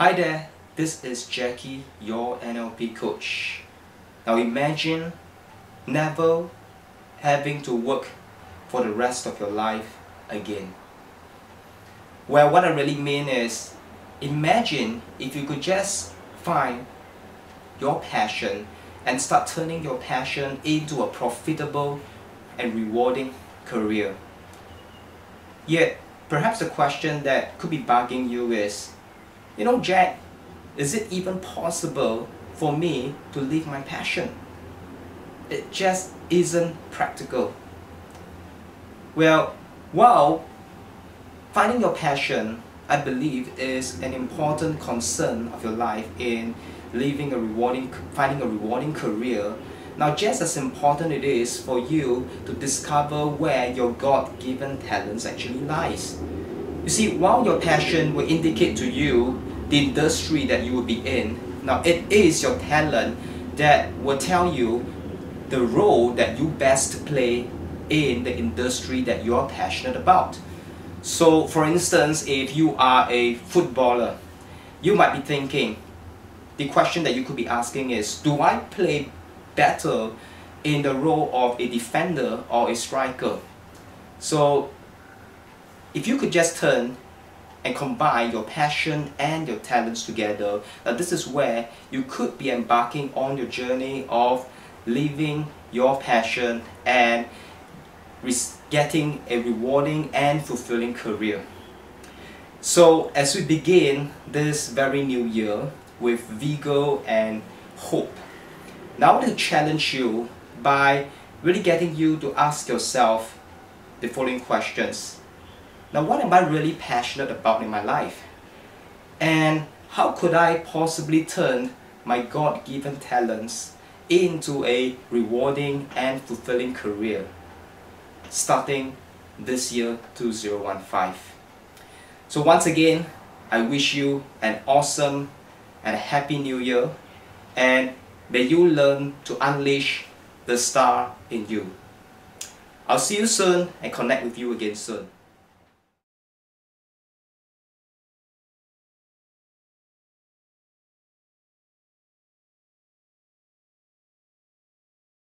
Hi there, this is Jackie, your NLP coach. Now imagine never having to work for the rest of your life again. Well, what I really mean is, imagine if you could just find your passion and start turning your passion into a profitable and rewarding career. Yet, perhaps the question that could be bugging you is, Jack, is it even possible for me to live my passion? It just isn't practical. Well, while finding your passion, I believe, is an important concern of your life in finding a rewarding career. Now, just as important it is for you to discover where your God-given talents actually lies. You see, while your passion will indicate to you the industry that you will be in, now it is your talent that will tell you the role that you best play in the industry that you are passionate about. So, for instance, if you are a footballer, you might be thinking, the question that you could be asking is, do I play better in the role of a defender or a striker? So, if you could just turn and combine your passion and your talents together, this is where you could be embarking on your journey of living your passion and getting a rewarding and fulfilling career. So as we begin this very new year with vigor and hope, now I want to challenge you by really getting you to ask yourself the following questions. Now, what am I really passionate about in my life? And how could I possibly turn my God-given talents into a rewarding and fulfilling career starting this year 2015? So once again, I wish you an awesome and a happy new year, and may you learn to unleash the star in you. I'll see you soon and connect with you again soon.